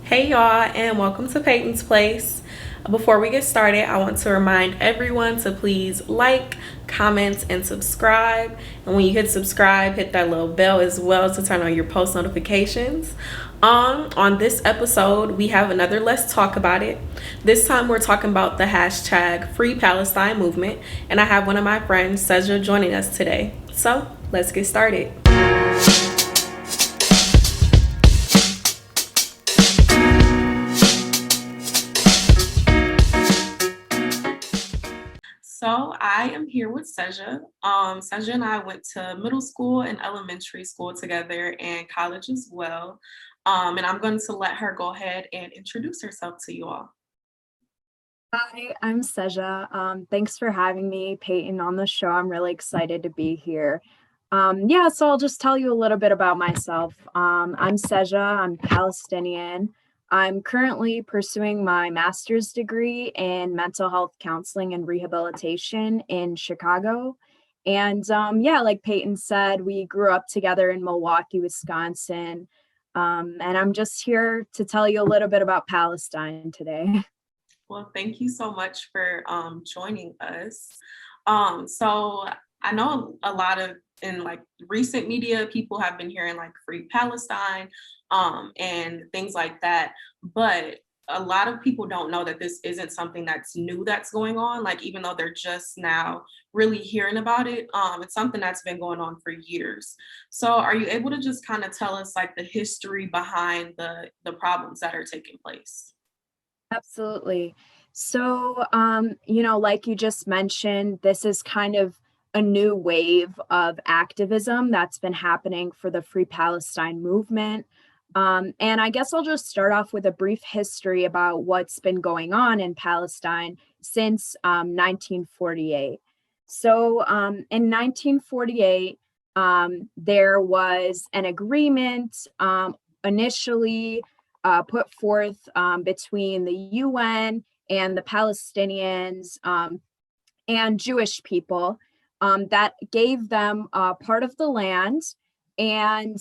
Hey y'all, and welcome to Peyton's Place. Before we get started, I want to remind everyone to please like, comment, and subscribe. And when you hit subscribe, hit that little bell as well to turn on your post notifications. On this episode, we have another Let's Talk About It. This time we're talking about the hashtag Free Palestine movement, and I have one of my friends, Saja, joining us today. So let's get started. So I am here with Saja. Saja and I went to middle school and elementary school together and college as well. And I'm going to let her go ahead and introduce herself to you all. Hi, I'm Saja. Thanks for having me, Peyton, on the show. I'm really excited to be here. So I'll just tell you a little bit about myself. I'm Saja, I'm Palestinian. I'm currently pursuing my master's degree in mental health counseling and rehabilitation in Chicago. Like Peyton said, we grew up together in Milwaukee, Wisconsin. And I'm just here to tell you a little bit about Palestine today. Well, thank you so much for joining us. So I know a lot of in like recent media, people have been hearing like Free Palestine and things like that, but a lot of people don't know that this isn't something that's new that's going on. Like even though they're just now really hearing about it, it's something that's been going on for years. So are you able to just kind of tell us like the history behind the problems that are taking place? Absolutely. Like you just mentioned, this is kind of a new wave of activism that's been happening for the Free Palestine movement. And I guess I'll just start off with a brief history about what's been going on in Palestine since 1948. In 1948, there was an agreement initially put forth between the UN and the Palestinians and Jewish people that gave them part of the land. And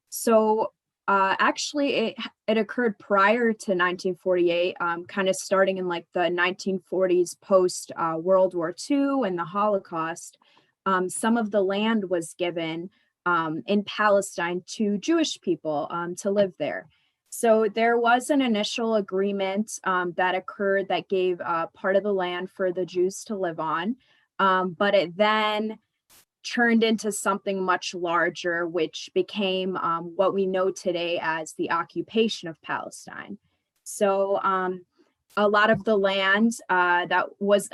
so Actually, it occurred prior to 1948, kind of starting in like the 1940s post World War II and the Holocaust. Some of the land was given in Palestine to Jewish people to live there. So there was an initial agreement that occurred that gave part of the land for the Jews to live on, but it then turned into something much larger, which became what we know today as the occupation of Palestine. So a lot of the land that was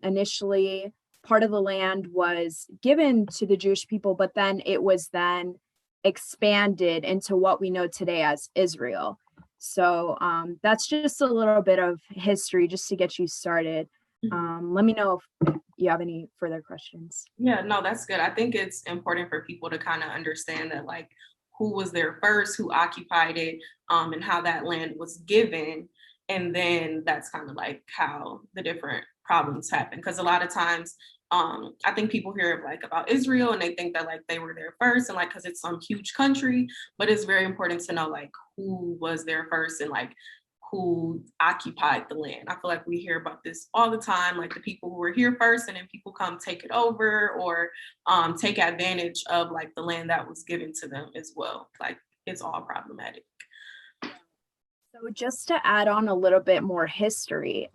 initially part of the land was given to the Jewish people, but then it was then expanded into what we know today as Israel. That's just a little bit of history just to get you started. Let me know if you have any further questions. Yeah, no, that's good. I think it's important for people to kind of understand that, like, who was there first, who occupied it, and how that land was given. And then that's kind of like how the different problems happen. Because a lot of times, I think people hear like about Israel and they think that like they were there first and like because it's some huge country, but it's very important to know like who was there first and like who occupied the land. I feel like we hear about this all the time, like the people who were here first, and then people come take it over or take advantage of like the land that was given to them as well. Like it's all problematic. So just to add on a little bit more history,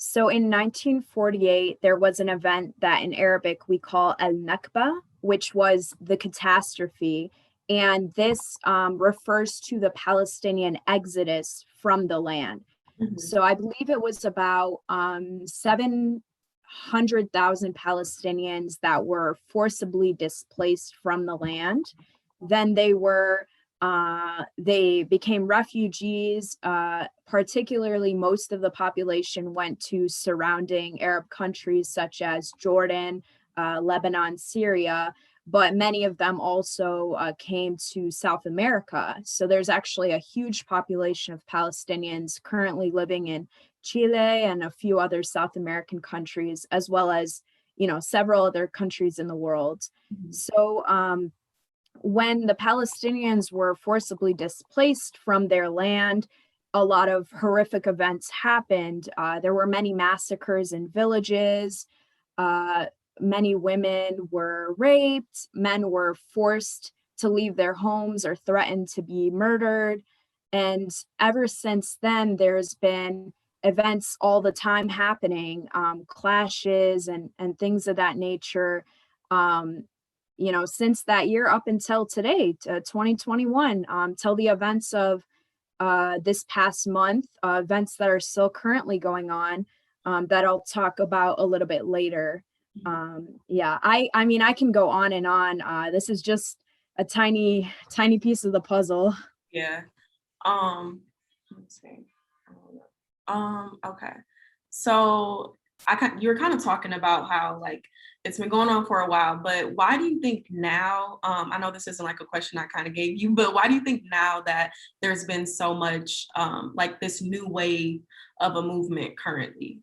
so in 1948, there was an event that in Arabic we call El Nakba, which was the catastrophe. And this refers to the Palestinian exodus from the land. Mhm. So I believe it was about 700,000 Palestinians that were forcibly displaced from the land. Then they became refugees. Particularly, most of the population went to surrounding Arab countries such as Jordan, Lebanon, Syria, but many of them also came to South America. So there's actually a huge population of Palestinians currently living in Chile and a few other South American countries, as well as several other countries in the world. Mhm. So when the Palestinians were forcibly displaced from their land, a lot of horrific events happened. There were many massacres in villages. Uh, Many women were raped. Men were forced to leave their homes or threatened to be murdered. And ever since then, there's been events all the time happening, clashes and things of that nature. Um, since that year up until today, 2021, till the events of this past month, events that are still currently going on, that I'll talk about a little bit later. Yeah, I mean, I can go on and on. This is just a tiny piece of the puzzle. Yeah. Let's see. Okay. So you were kind of talking about how like it's been going on for a while, but why do you think now, I know this isn't like a question I kind of gave you, but why do you think now that there's been so much like this new wave of a movement currently?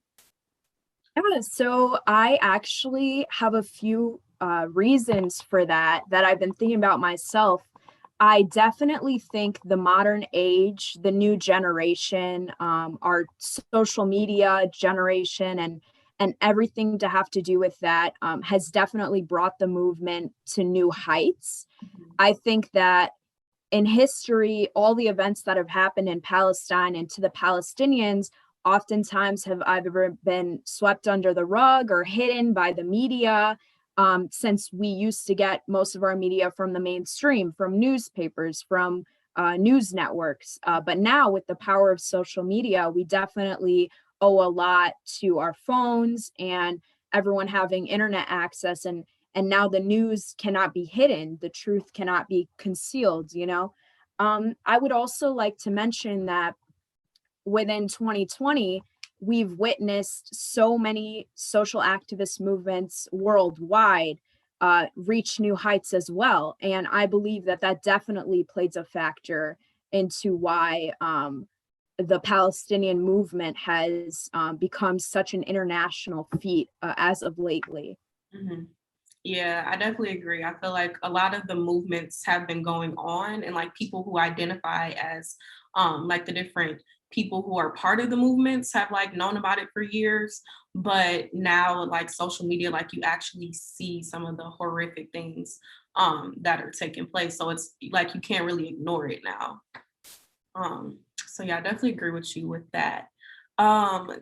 Yeah, so I actually have a few reasons for that I've been thinking about myself. I definitely think the modern age, the new generation, our social media generation, and everything to have to do with that, has definitely brought the movement to new heights. Mhm. I think that in history, all the events that have happened in Palestine and to the Palestinians oftentimes have either been swept under the rug or hidden by the media, since we used to get most of our media from the mainstream, from newspapers, from news networks. But now, with the power of social media, we definitely owe a lot to our phones and everyone having internet access, and now the news cannot be hidden, the truth cannot be concealed. I would also like to mention that within 2020, we've witnessed so many social activist movements worldwide reach new heights as well. And I believe that definitely plays a factor into why the Palestinian movement has become such an international feat as of lately. Mhm. Yeah, I definitely agree. I feel like a lot of the movements have been going on, and like people who identify as like the different people who are part of the movements have like known about it for years. But now like social media, like you actually see some of the horrific things that are taking place. So it's like you can't really ignore it now. So yeah, I definitely agree with you with that.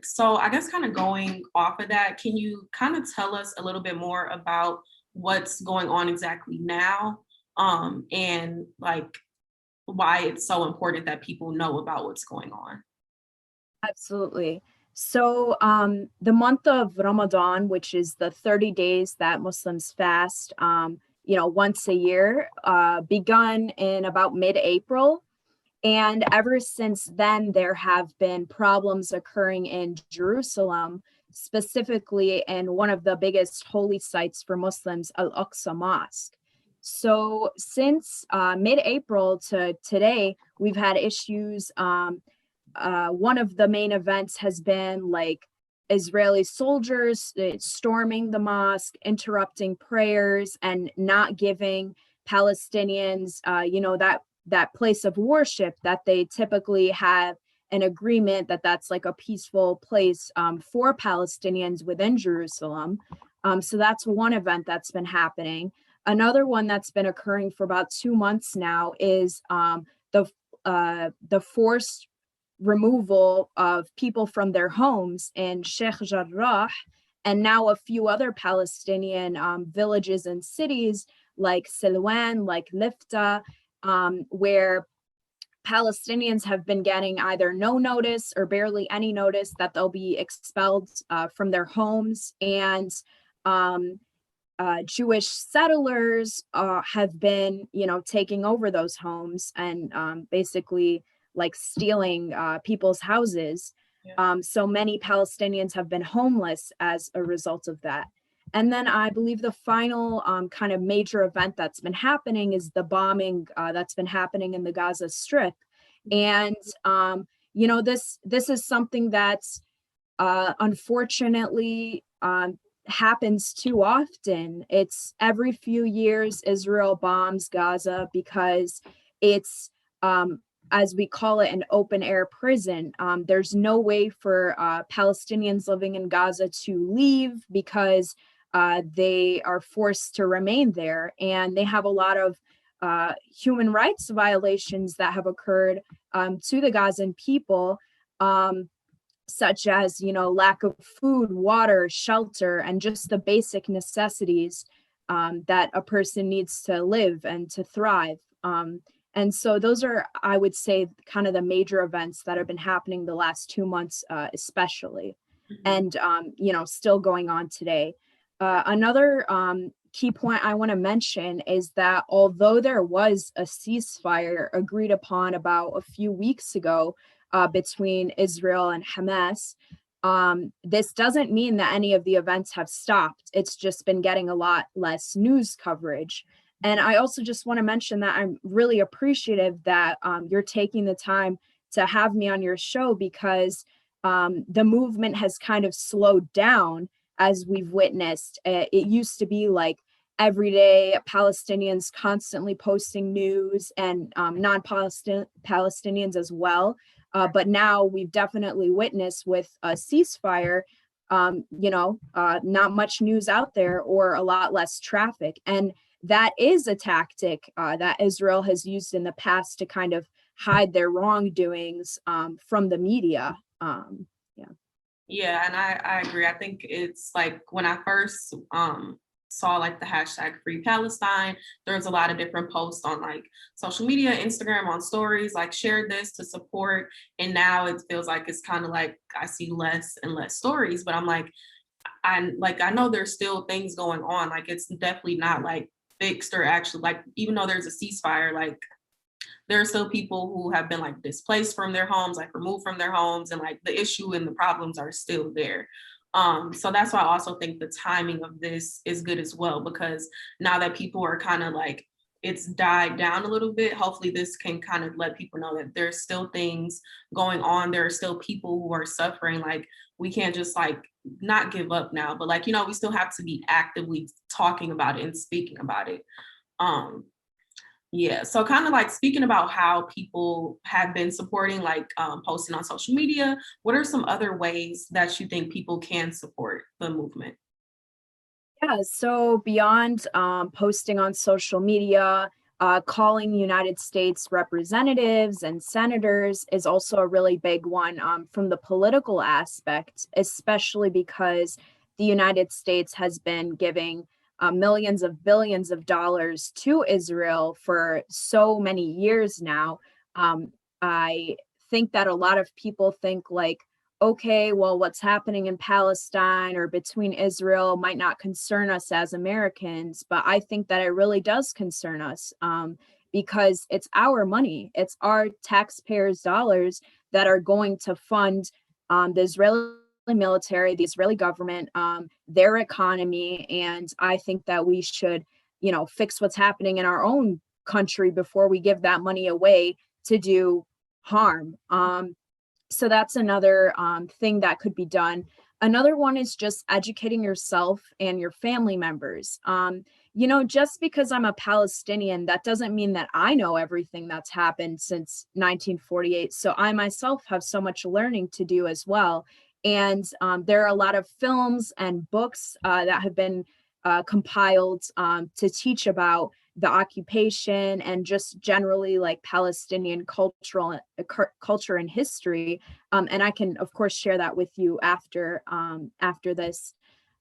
So I guess kind of going off of that, can you kind of tell us a little bit more about what's going on exactly now? And like why it's so important that people know about what's going on. Absolutely. So, the month of Ramadan, which is the 30 days that Muslims fast, once a year, begun in about mid-April. And ever since then, there have been problems occurring in Jerusalem, specifically in one of the biggest holy sites for Muslims, Al Aqsa Mosque. So, since mid April to today, we've had issues. One of the main events has been like Israeli soldiers storming the mosque, interrupting prayers, and not giving Palestinians, that place of worship that they typically have an agreement that that's like a peaceful place for Palestinians within Jerusalem. So that's one event that's been happening. Another one that's been occurring for about 2 months now is the forced removal of people from their homes in Sheikh Jarrah, and now a few other Palestinian villages and cities like Silwan, like Lifta, where Palestinians have been getting either no notice or barely any notice that they'll be expelled from their homes. And um, Jewish settlers have been, taking over those homes and basically like stealing people's houses. Yeah. So many Palestinians have been homeless as a result of that. And then I believe the final kind of major event that's been happening is the bombing that's been happening in the Gaza Strip. And this is something that's unfortunately happens too often. It's every few years Israel bombs Gaza because it's, as we call it, an open air prison. There's no way for Palestinians living in Gaza to leave because they are forced to remain there. And they have a lot of human rights violations that have occurred to the Gazan people. Such as, lack of food, water, shelter, and just the basic necessities that a person needs to live and to thrive. And so those are, I would say, kind of the major events that have been happening the last 2 months, especially, Mhm. and still going on today. Another key point I want to mention is that although there was a ceasefire agreed upon about a few weeks ago between Israel and Hamas, this doesn't mean that any of the events have stopped. It's just been getting a lot less news coverage. And I also just want to mention that I'm really appreciative that you're taking the time to have me on your show, because the movement has kind of slowed down as we've witnessed. It used to be like every day Palestinians constantly posting news, and non-Palestinians as well. But now we've definitely witnessed with a ceasefire, not much news out there or a lot less traffic. And that is a tactic that Israel has used in the past to kind of hide their wrongdoings from the media. Yeah. Yeah, and I agree. I think it's like when I first saw like the hashtag Free Palestine, there was a lot of different posts on like social media, Instagram, on stories, like shared this to support. And now it feels like it's kind of like I see less and less stories, but I'm like, I know there's still things going on. Like it's definitely not like fixed or actually like even though there's a ceasefire, like there are still people who have been like displaced from their homes, like removed from their homes, and like the issue and the problems are still there. So that's why I also think the timing of this is good as well, because now that people are kind of like it's died down a little bit, hopefully this can kind of let people know that there's still things going on. There are still people who are suffering. Like we can't just like not give up now, but like, we still have to be actively talking about it and speaking about it. Um, yeah, so kind of like speaking about how people have been supporting, like posting on social media, what are some other ways that you think people can support the movement? Yeah, so beyond posting on social media, calling United States representatives and senators is also a really big one from the political aspect, especially because the United States has been giving millions of billions of dollars to Israel for so many years now. I think that a lot of people think like, okay, well, what's happening in Palestine or between Israel might not concern us as Americans, but I think that it really does concern us because it's our money, it's our taxpayers' dollars that are going to fund the Israeli military, the Israeli government, their economy. And I think that we should, fix what's happening in our own country before we give that money away to do harm. So that's another thing that could be done. Another one is just educating yourself and your family members. Just because I'm a Palestinian, that doesn't mean that I know everything that's happened since 1948. So I myself have so much learning to do as well. And there are a lot of films and books that have been compiled to teach about the occupation and just generally like Palestinian culture and history. And I can of course share that with you after this.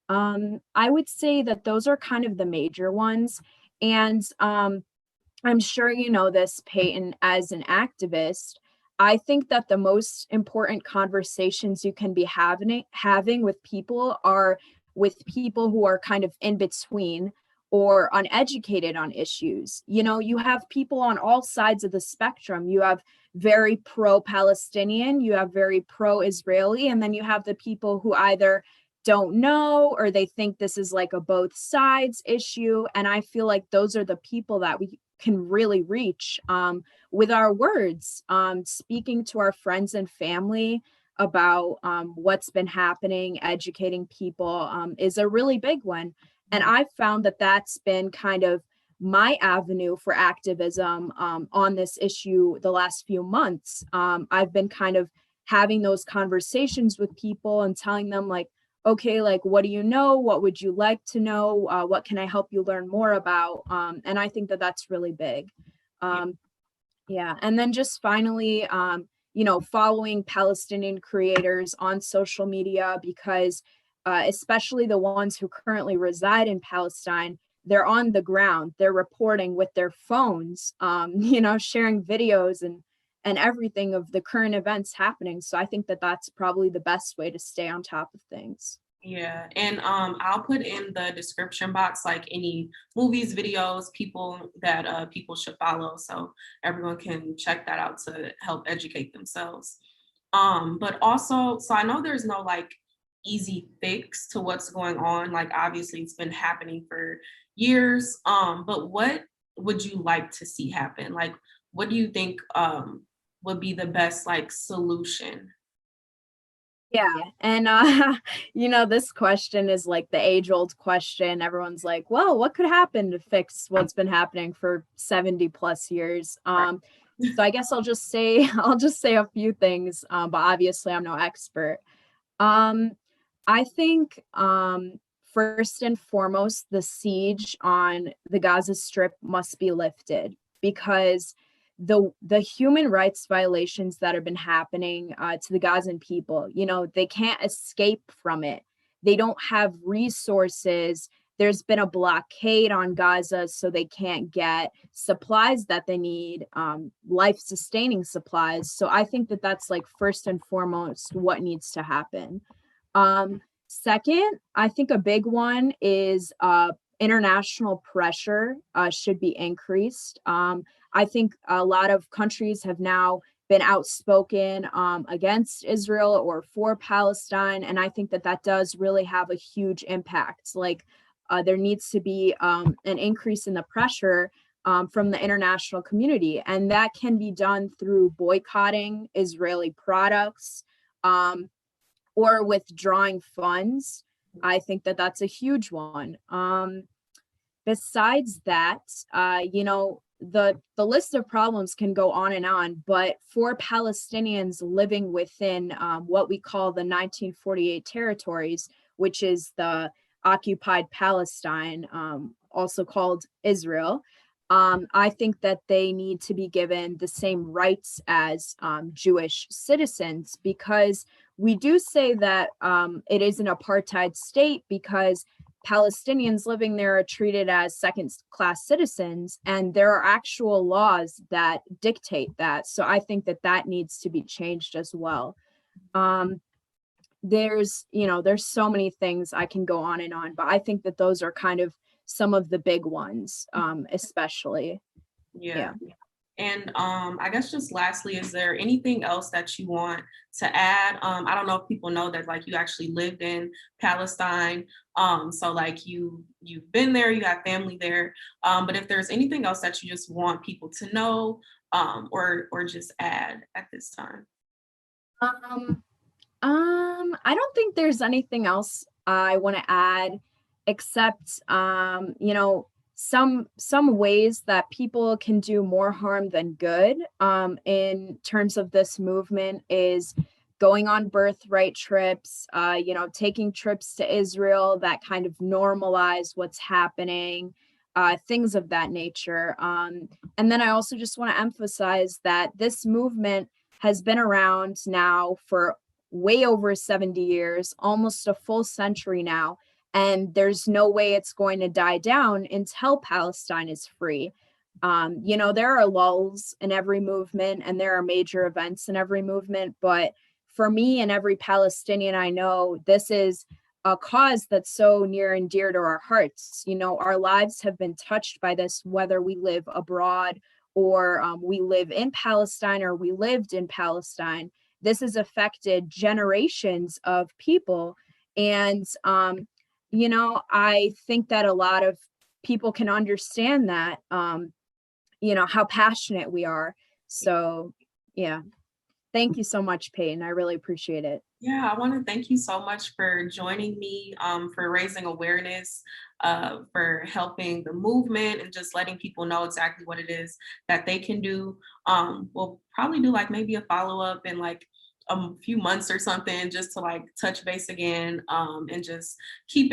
I would say that those are kind of the major ones. And I'm sure you know this, Peyton, as an activist. I think that the most important conversations you can be having with people are with people who are kind of in between or uneducated on issues. You have people on all sides of the spectrum. You have very pro-Palestinian, you have very pro-Israeli, and then you have the people who either don't know or they think this is like a both sides issue. And I feel like those are the people that we can really reach with our words, speaking to our friends and family about what's been happening, educating people is a really big one. And I've found that that's been kind of my avenue for activism on this issue the last few months. I've been kind of having those conversations with people and telling them, like, okay, like, what do you know? What would you like to know? What can I help you learn more about? And I think that that's really big. Yeah. Um, yeah. And then just finally, following Palestinian creators on social media, because especially the ones who currently reside in Palestine, they're on the ground, they're reporting with their phones, sharing videos and everything of the current events happening. So I think that that's probably the best way to stay on top of things. Yeah, and I'll put in the description box like any movies, videos, people that people should follow, so everyone can check that out to help educate themselves. But also, so I know there's no like easy fix to what's going on. Like obviously, it's been happening for years. But what would you like to see happen? Like, what do you think would be the best like solution? Yeah. And, this question is like the age old question. Everyone's like, well, what could happen to fix what's been happening for 70 plus years? Right. So I guess I'll just say, I'll just say a few things, but obviously I'm no expert. Um, I think, first and foremost, the siege on the Gaza Strip must be lifted because the human rights violations that have been happening to the Gazan people, they can't escape from it. They don't have resources. There's been a blockade on Gaza, so they can't get supplies that they need, life-sustaining supplies. So I think that that's like first and foremost what needs to happen. Second, I think a big one is international pressure should be increased. I think a lot of countries have now been outspoken against Israel or for Palestine, and I think that that does really have a huge impact. Like there needs to be an increase in the pressure from the international community, and that can be done through boycotting Israeli products. Or withdrawing funds. I think that that's a huge one. Besides that, the list of problems can go on and on, but for Palestinians living within what we call the 1948 territories, which is the occupied Palestine, also called Israel, I think that they need to be given the same rights as Jewish citizens, because we do say that it is an apartheid state because Palestinians living there are treated as second-class citizens, and there are actual laws that dictate that. So I think that that needs to be changed as well. There's so many things I can go on and on, but I think that those are kind of some of the big ones, especially. Yeah. Yeah. And I guess just lastly, is there anything else that you want to add? I don't know if people know that like you actually lived in Palestine. So like you've been there, you have family there. But if there's anything else that you just want people to know, or just add at this time. Um, I don't think there's anything else I want to add except some ways that people can do more harm than good in terms of this movement is going on birthright trips, taking trips to Israel that kind of normalize what's happening, things of that nature. And then I also just want to emphasize that this movement has been around now for way over 70 years, almost a full century now. And there's no way it's going to die down until Palestine is free. There are lulls in every movement and there are major events in every movement. But for me and every Palestinian I know, this is a cause that's so near and dear to our hearts. Our lives have been touched by this, whether we live abroad or we live in Palestine or we lived in Palestine. This has affected generations of people. And, I think that a lot of people can understand that, how passionate we are. So, yeah. Thank you so much, Peyton. I really appreciate it. Yeah, I want to thank you so much for joining me, for raising awareness, for helping the movement, and just letting people know exactly what it is that they can do. We'll probably do like maybe a follow up in like few months or something, just to like touch base again, and just keep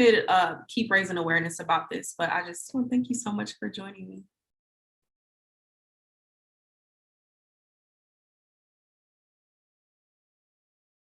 raising awareness about this. But I just want to thank you so much for joining me.